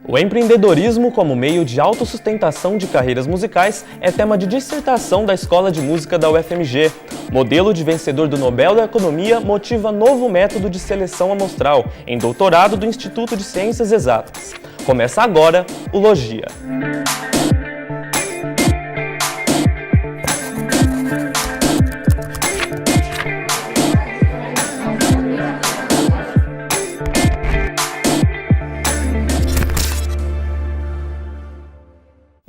O empreendedorismo como meio de autossustentação de carreiras musicais é tema de dissertação da Escola de Música da UFMG. Modelo de vencedor do Nobel da Economia motiva novo método de seleção amostral em doutorado do Instituto de Ciências Exatas. Começa agora o Logia.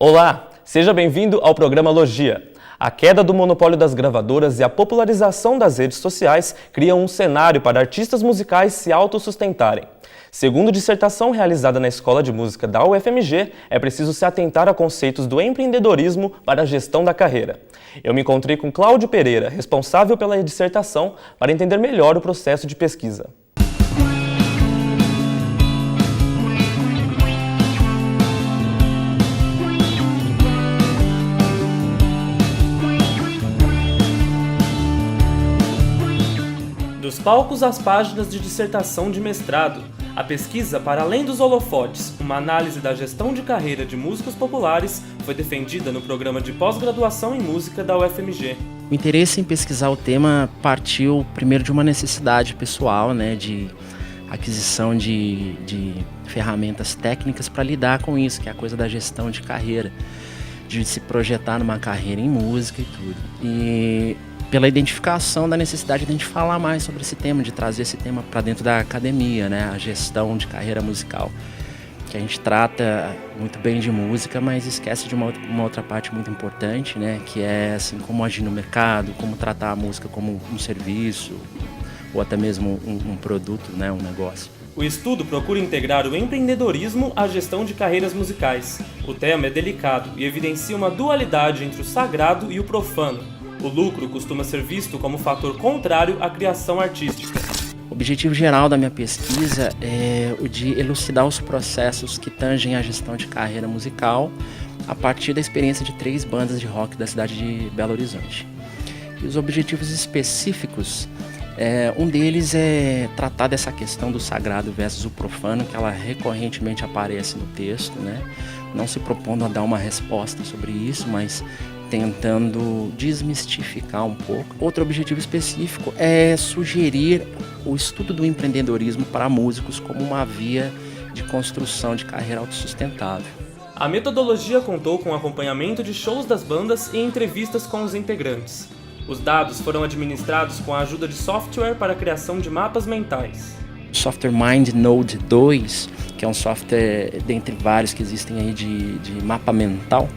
Olá, seja bem-vindo ao programa Logia. A queda do monopólio das gravadoras e a popularização das redes sociais criam um cenário para artistas musicais se autossustentarem. Segundo dissertação realizada na Escola de Música da UFMG, é preciso se atentar a conceitos do empreendedorismo para a gestão da carreira. Eu me encontrei com Cláudio Pereira, responsável pela dissertação, para entender melhor o processo de pesquisa. Dos palcos às páginas de dissertação de mestrado, a pesquisa Para Além dos Holofotes, uma análise da gestão de carreira de músicos populares, foi defendida no programa de pós-graduação em música da UFMG. O interesse em pesquisar o tema partiu primeiro de uma necessidade pessoal, de aquisição de ferramentas técnicas para lidar com isso, que é a coisa da gestão de carreira, de se projetar numa carreira em música e tudo. E pela identificação da necessidade de a gente falar mais sobre esse tema, de trazer esse tema para dentro da academia, a gestão de carreira musical. Que a gente trata muito bem de música, mas esquece de uma outra parte muito importante, que é assim, como agir no mercado, como tratar a música como um serviço, ou até mesmo um produto, um negócio. O estudo procura integrar o empreendedorismo à gestão de carreiras musicais. O tema é delicado e evidencia uma dualidade entre o sagrado e o profano. O lucro costuma ser visto como fator contrário à criação artística. O objetivo geral da minha pesquisa é o de elucidar os processos que tangem a gestão de carreira musical a partir da experiência de 3 bandas de rock da cidade de Belo Horizonte. E os objetivos específicos, um deles é tratar dessa questão do sagrado versus o profano, que ela recorrentemente aparece no texto, não se propondo a dar uma resposta sobre isso, mas tentando desmistificar um pouco. Outro objetivo específico é sugerir o estudo do empreendedorismo para músicos como uma via de construção de carreira autossustentável. A metodologia contou com acompanhamento de shows das bandas e entrevistas com os integrantes. Os dados foram administrados com a ajuda de software para a criação de mapas mentais. O software MindNode 2, que é um software dentre vários que existem aí de mapa mental,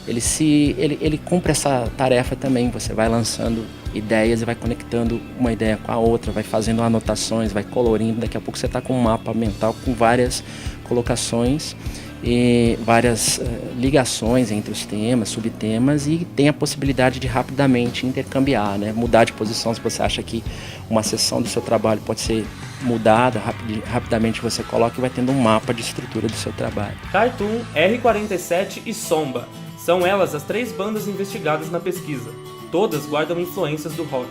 ele cumpre essa tarefa também. Você vai lançando ideias e vai conectando uma ideia com a outra, vai fazendo anotações, vai colorindo. Daqui a pouco você está com um mapa mental com várias colocações e várias ligações entre os temas, subtemas, e tem a possibilidade de rapidamente intercambiar, mudar de posição. Se você acha que uma seção do seu trabalho pode ser mudada, rapidamente você coloca e vai tendo um mapa de estrutura do seu trabalho. Cartoon, R47 e Somba. São elas as 3 bandas investigadas na pesquisa. Todas guardam influências do rock.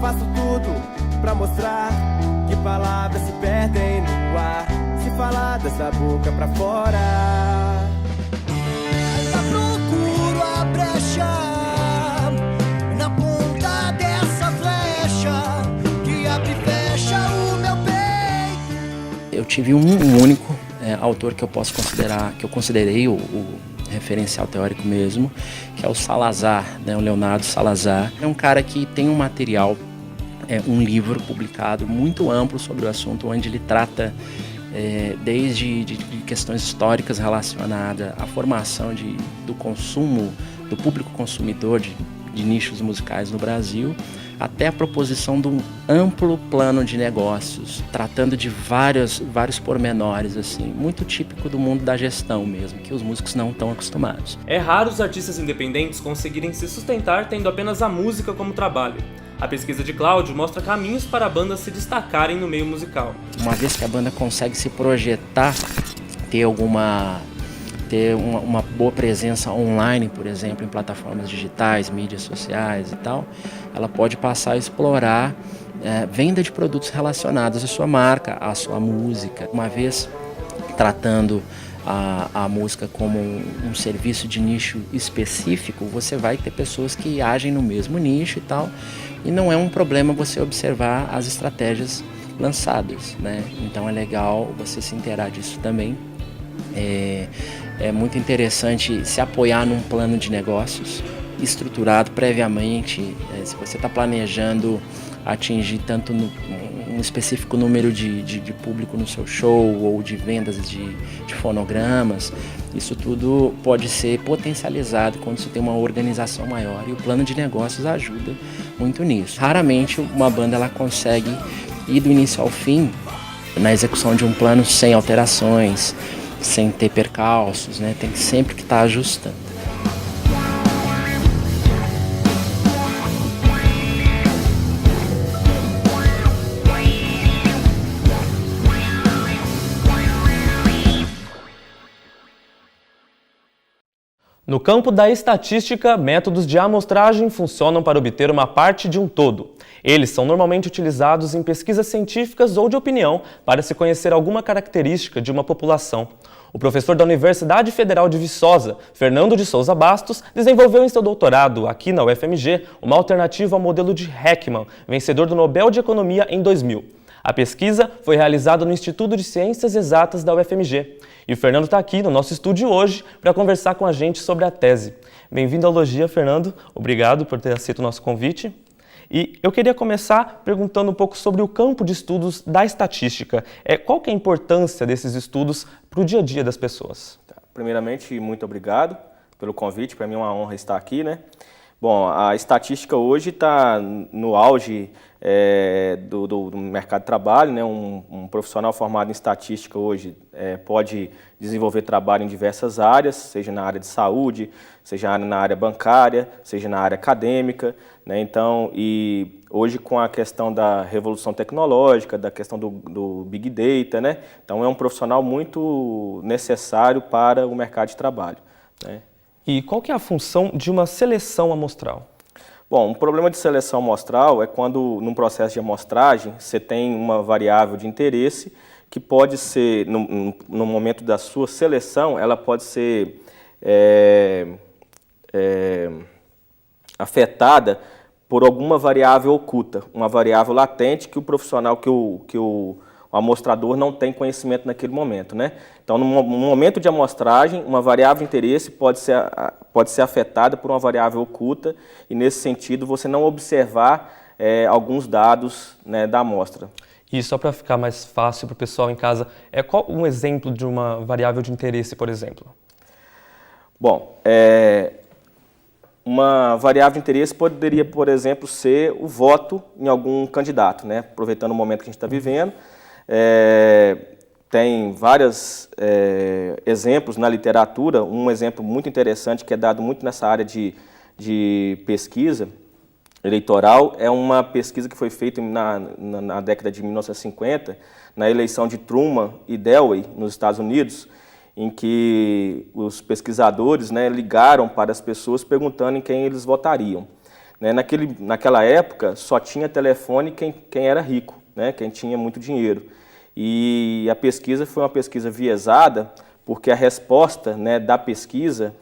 Faço tudo pra mostrar que palavras se perdem no ar, se falar dessa boca pra fora. Procuro a brecha na ponta dessa flecha que abre e fecha o meu peito. Eu tive um único autor que eu posso considerar, que eu considerei o referencial teórico mesmo, que é o Salazar, o Leonardo Salazar. É um cara que tem um material, um livro publicado muito amplo sobre o assunto, onde ele trata desde de questões históricas relacionadas à formação do consumo, do público consumidor de nichos musicais no Brasil, até a proposição de um amplo plano de negócios, tratando de vários pormenores, muito típico do mundo da gestão mesmo, que os músicos não estão acostumados. É raro os artistas independentes conseguirem se sustentar tendo apenas a música como trabalho. A pesquisa de Cláudio mostra caminhos para bandas se destacarem no meio musical. Uma vez que a banda consegue se projetar, ter alguma ter uma boa presença online, por exemplo, em plataformas digitais, mídias sociais e tal, ela pode passar a explorar venda de produtos relacionados à sua marca, à sua música. Uma vez tratando a música como um serviço de nicho específico, você vai ter pessoas que agem no mesmo nicho e tal, e não é um problema você observar as estratégias lançadas, né? Então é legal você se inteirar disso também. É muito interessante se apoiar num plano de negócios estruturado previamente. Se você está planejando atingir tanto um específico número de público no seu show ou de vendas de fonogramas, isso tudo pode ser potencializado quando você tem uma organização maior, e o plano de negócios ajuda muito nisso. Raramente uma banda ela consegue ir do início ao fim na execução de um plano sem alterações, sem ter percalços, né? Tem sempre que estar ajustando. No campo da estatística, métodos de amostragem funcionam para obter uma parte de um todo. Eles são normalmente utilizados em pesquisas científicas ou de opinião para se conhecer alguma característica de uma população. O professor da Universidade Federal de Viçosa, Fernando de Souza Bastos, desenvolveu em seu doutorado aqui na UFMG uma alternativa ao modelo de Heckman, vencedor do Nobel de Economia em 2000. A pesquisa foi realizada no Instituto de Ciências Exatas da UFMG. E o Fernando está aqui no nosso estúdio hoje para conversar com a gente sobre a tese. Bem-vindo à Logia, Fernando. Obrigado por ter aceito o nosso convite. E eu queria começar perguntando um pouco sobre o campo de estudos da estatística. Qual que é a importância desses estudos para o dia a dia das pessoas? Primeiramente, muito obrigado pelo convite. Para mim é uma honra estar aqui, né? Bom, a estatística hoje está no auge do mercado de trabalho, né? Um profissional formado em estatística hoje pode desenvolver trabalho em diversas áreas, seja na área de saúde, seja na área bancária, seja na área acadêmica, né? Então, e hoje com a questão da revolução tecnológica, da questão do Big Data, né? Então é um profissional muito necessário para o mercado de trabalho, né? E qual que é a função de uma seleção amostral? Bom, um problema de seleção amostral é quando, num processo de amostragem, você tem uma variável de interesse que pode ser, no momento da sua seleção, ela pode ser afetada por alguma variável oculta, uma variável latente que o profissional, que o amostrador não tem conhecimento naquele momento, né? Então, no momento de amostragem, uma variável de interesse pode ser afetada por uma variável oculta e, nesse sentido, você não observar alguns dados, né, da amostra. E só para ficar mais fácil para o pessoal em casa, qual um exemplo de uma variável de interesse, por exemplo? Bom, uma variável de interesse poderia, por exemplo, ser o voto em algum candidato, né? Aproveitando o momento que a gente está vivendo. Tem vários exemplos na literatura. Um exemplo muito interessante que é dado muito nessa área de pesquisa eleitoral é uma pesquisa que foi feita na década de 1950, na eleição de Truman e Dewey, nos Estados Unidos, em que os pesquisadores, né, ligaram para as pessoas perguntando em quem eles votariam. Né, naquela época, só tinha telefone quem era rico, né, quem tinha muito dinheiro. E a pesquisa foi uma pesquisa viesada, porque a resposta, né, da pesquisa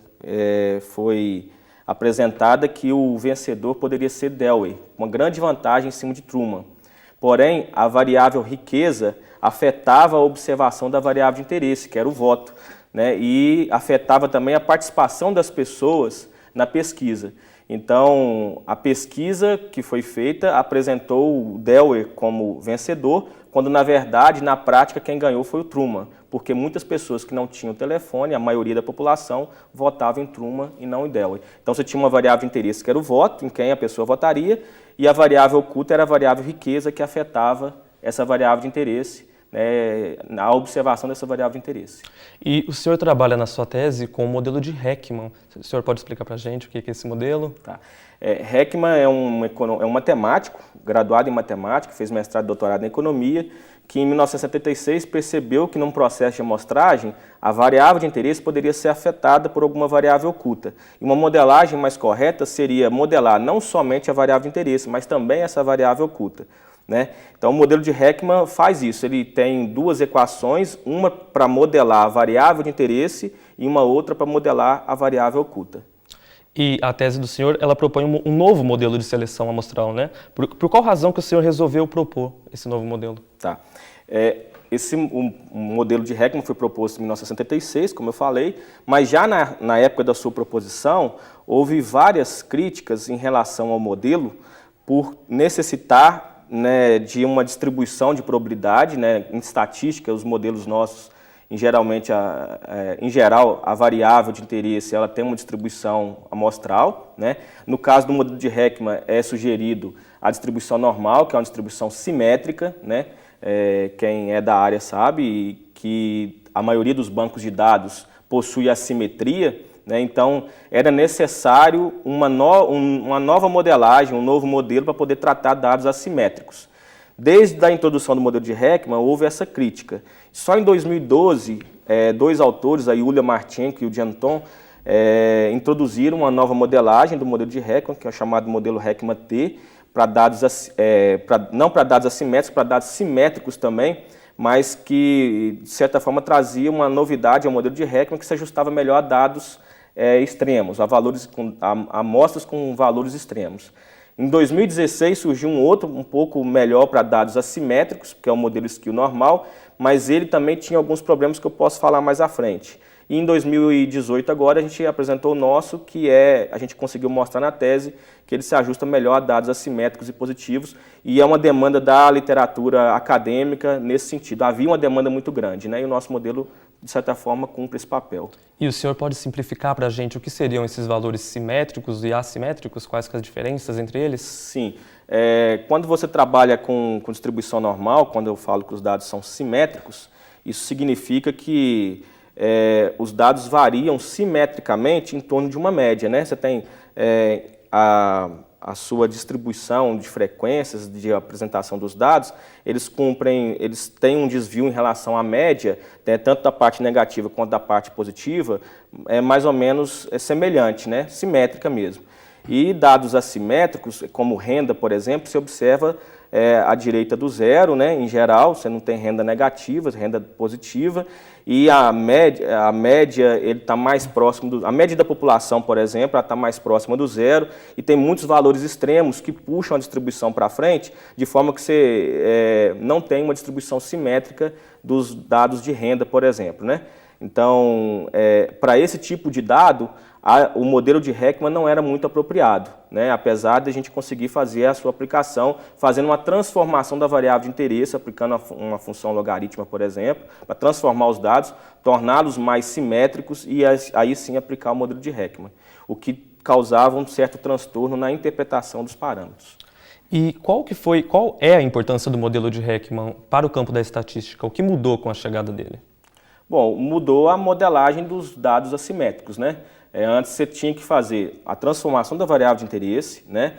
foi apresentada que o vencedor poderia ser Dewey, uma grande vantagem em cima de Truman. Porém, a variável riqueza afetava a observação da variável de interesse, que era o voto, né, e afetava também a participação das pessoas na pesquisa. Então, a pesquisa que foi feita apresentou o Dewey como vencedor, quando, na verdade, na prática, quem ganhou foi o Truman, porque muitas pessoas que não tinham telefone, a maioria da população, votava em Truman e não em Dewey. Então, você tinha uma variável de interesse, que era o voto, em quem a pessoa votaria, e a variável oculta era a variável riqueza, que afetava essa variável de interesse, né, na observação dessa variável de interesse. E o senhor trabalha na sua tese com o modelo de Heckman. O senhor pode explicar para a gente o que é esse modelo? Tá. Heckman é um matemático, graduado em matemática, fez mestrado e doutorado em economia, que em 1976 percebeu que num processo de amostragem a variável de interesse poderia ser afetada por alguma variável oculta. E uma modelagem mais correta seria modelar não somente a variável de interesse, mas também essa variável oculta, né? Então o modelo de Heckman faz isso, ele tem duas equações, uma para modelar a variável de interesse e uma outra para modelar a variável oculta. E a tese do senhor, ela propõe um novo modelo de seleção amostral, né? Por qual razão que o senhor resolveu propor esse novo modelo? Tá. O modelo de Heckman foi proposto em 1976, como eu falei, mas já na época da sua proposição, houve várias críticas em relação ao modelo por necessitar, né, de uma distribuição de probabilidade, né? Em estatística, os modelos nossos, em geral, a variável de interesse ela tem uma distribuição amostral, né? No caso do modelo de Heckman, é sugerido a distribuição normal, que é uma distribuição simétrica, né? Quem é da área sabe que a maioria dos bancos de dados possui assimetria, né? Então era necessário uma nova modelagem, um novo modelo para poder tratar dados assimétricos. Desde a introdução do modelo de Heckman, houve essa crítica. Só em 2012, dois autores, a Yulia Marchenko e o Janton, introduziram uma nova modelagem do modelo de Heckman, que é o chamado modelo Heckman-T, para dados, não para dados assimétricos, para dados simétricos também, mas que, de certa forma, trazia uma novidade ao modelo de Heckman que se ajustava melhor a dados extremos, a amostras com valores extremos. Em 2016 surgiu um outro um pouco melhor para dados assimétricos, que é o modelo Skew normal, mas ele também tinha alguns problemas que eu posso falar mais à frente. E em 2018 agora a gente apresentou o nosso, que a gente conseguiu mostrar na tese que ele se ajusta melhor a dados assimétricos e positivos, e é uma demanda da literatura acadêmica nesse sentido. Havia uma demanda muito grande, né? E o nosso modelo, de certa forma, cumpre esse papel. E o senhor pode simplificar para a gente o que seriam esses valores simétricos e assimétricos? Quais que as diferenças entre eles? Sim. Quando você trabalha com distribuição normal, quando eu falo que os dados são simétricos, isso significa que os dados variam simetricamente em torno de uma média, né? Você tem a sua distribuição de frequências de apresentação dos dados, eles têm um desvio em relação à média, né, tanto da parte negativa quanto da parte positiva, mais ou menos semelhante, né, simétrica mesmo. E dados assimétricos, como renda, por exemplo, se observa à direita do zero, né, em geral, você não tem renda negativa, renda positiva, e a média ele está mais próximo a média da população, por exemplo, está mais próxima do zero, e tem muitos valores extremos que puxam a distribuição para frente, de forma que você não tem uma distribuição simétrica dos dados de renda, por exemplo, né? Então, para esse tipo de dado, o modelo de Heckman não era muito apropriado, né? Apesar de a gente conseguir fazer a sua aplicação, fazendo uma transformação da variável de interesse, aplicando uma função logarítmica, por exemplo, para transformar os dados, torná-los mais simétricos e aí sim aplicar o modelo de Heckman, o que causava um certo transtorno na interpretação dos parâmetros. E qual é a importância do modelo de Heckman para o campo da estatística? O que mudou com a chegada dele? Bom, mudou a modelagem dos dados assimétricos, né? Antes você tinha que fazer a transformação da variável de interesse, né,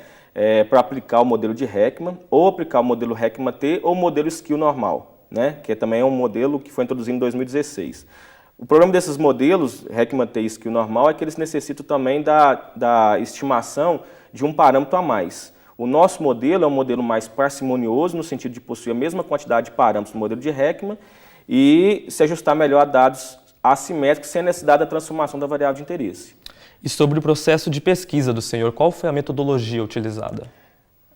para aplicar o modelo de Heckman, ou aplicar o modelo Heckman-T ou o modelo Skew normal, né, que também é um modelo que foi introduzido em 2016. O problema desses modelos, Heckman-T e Skew normal, é que eles necessitam também da estimação de um parâmetro a mais. O nosso modelo é um modelo mais parcimonioso, no sentido de possuir a mesma quantidade de parâmetros do modelo de Heckman e se ajustar melhor a dados assimétricos sem necessidade da transformação da variável de interesse. E sobre o processo de pesquisa do senhor, qual foi a metodologia utilizada?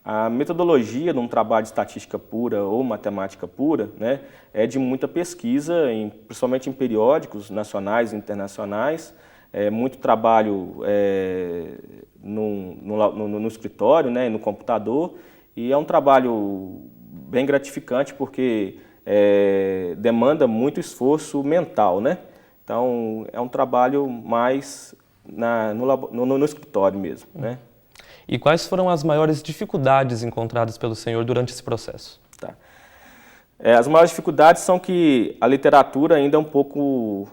A metodologia num trabalho de estatística pura ou matemática pura, né, é de muita pesquisa, principalmente em periódicos nacionais e internacionais, muito trabalho no escritório, né, no computador, e é um trabalho bem gratificante porque demanda muito esforço mental, né? Então, é um trabalho mais no escritório mesmo, né? E quais foram as maiores dificuldades encontradas pelo senhor durante esse processo? Tá. As maiores dificuldades são que a literatura ainda é um pouco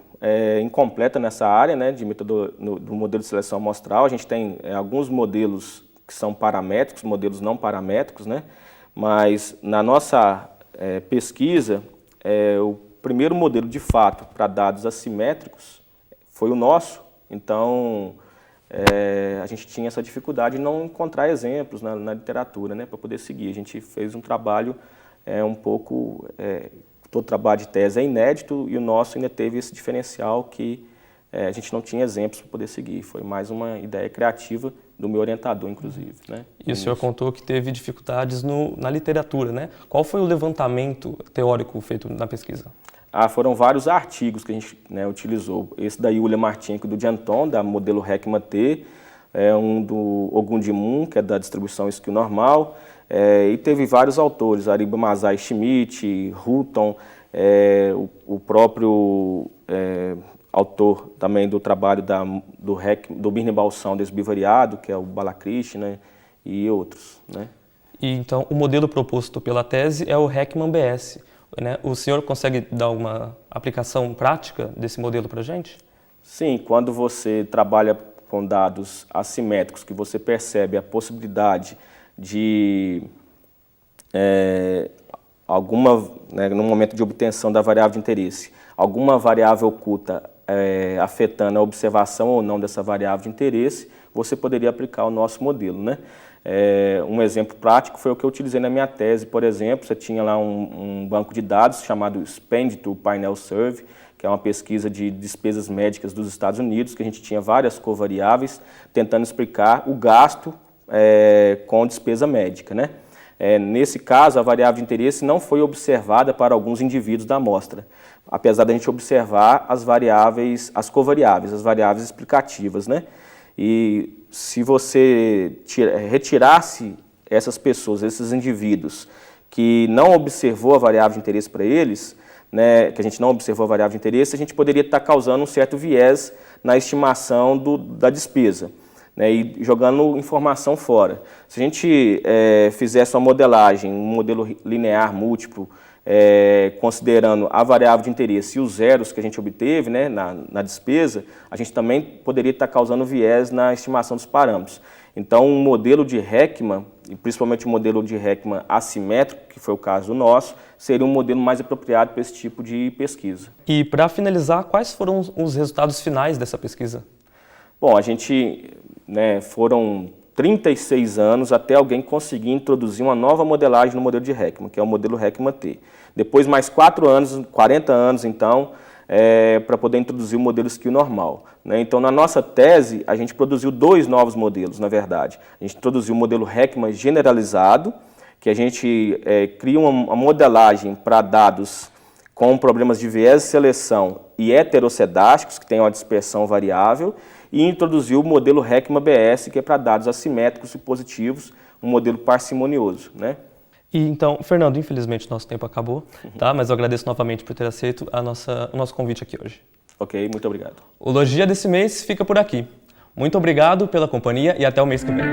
incompleta nessa área, né, do modelo de seleção amostral. A gente tem alguns modelos que são paramétricos, modelos não paramétricos, né? Mas na nossa pesquisa, o primeiro modelo de fato para dados assimétricos foi o nosso. Então, a gente tinha essa dificuldade de não encontrar exemplos na literatura, né, para poder seguir. A gente fez um trabalho todo trabalho de tese é inédito e o nosso ainda teve esse diferencial que a gente não tinha exemplos para poder seguir. Foi mais uma ideia criativa do meu orientador, inclusive. Né? E o senhor contou que teve dificuldades na literatura, né? Qual foi o levantamento teórico feito na pesquisa? Foram vários artigos que a gente, né, utilizou. Esse da Yulia Marchenko e do Janton, da modelo Heckman-T, um do Ogundimun, que é da distribuição Skill normal, e teve vários autores, Ariba Masai Schmidt, Hutton, o próprio autor também do trabalho do Birne Balsão desse bivariado, que é o Balakrishna, e outros. Né? E então, o modelo proposto pela tese é o Heckman-BS. Né? O senhor consegue dar uma aplicação prática desse modelo para a gente? Sim, quando você trabalha com dados assimétricos, que você percebe a possibilidade de no momento de obtenção da variável de interesse, alguma variável oculta afetando a observação ou não dessa variável de interesse, você poderia aplicar o nosso modelo. Né? Um exemplo prático foi o que eu utilizei na minha tese, por exemplo. Você tinha lá um banco de dados chamado Expenditure Panel Survey, que é uma pesquisa de despesas médicas dos Estados Unidos, que a gente tinha várias covariáveis tentando explicar o gasto com despesa médica. Né? Nesse caso, a variável de interesse não foi observada para alguns indivíduos da amostra, apesar da gente observar as covariáveis, as variáveis explicativas. Né? E se você retirasse essas pessoas, esses indivíduos que não observou a variável de interesse para eles, né, que a gente não observou a variável de interesse, a gente poderia estar causando um certo viés na estimação da despesa, né, e jogando informação fora. Se a gente fizesse uma modelagem, um modelo linear múltiplo, considerando a variável de interesse e os zeros que a gente obteve, né, na despesa, a gente também poderia estar causando viés na estimação dos parâmetros. Então, um modelo de Heckman, e principalmente o modelo de Heckman assimétrico, que foi o caso do nosso, seria um modelo mais apropriado para esse tipo de pesquisa. E, para finalizar, quais foram os resultados finais dessa pesquisa? Bom, a gente, foram 36 anos até alguém conseguir introduzir uma nova modelagem no modelo de Heckman, que é o modelo Heckman-T. Depois, mais 4 anos, 40 anos, então, para poder introduzir o modelo Skill normal. Né? Então, na nossa tese, a gente produziu 2 novos modelos, na verdade. A gente introduziu o modelo Heckman generalizado, que a gente cria uma modelagem para dados com problemas de viés de seleção e heterocedásticos, que tem uma dispersão variável, e introduziu o modelo Heckman-BS, que é para dados assimétricos e positivos, um modelo parcimonioso. Né? E então, Fernando, infelizmente nosso tempo acabou, tá? Mas eu agradeço novamente por ter aceito o nosso convite aqui hoje. Ok, muito obrigado. O Logia desse mês fica por aqui. Muito obrigado pela companhia e até o mês que vem.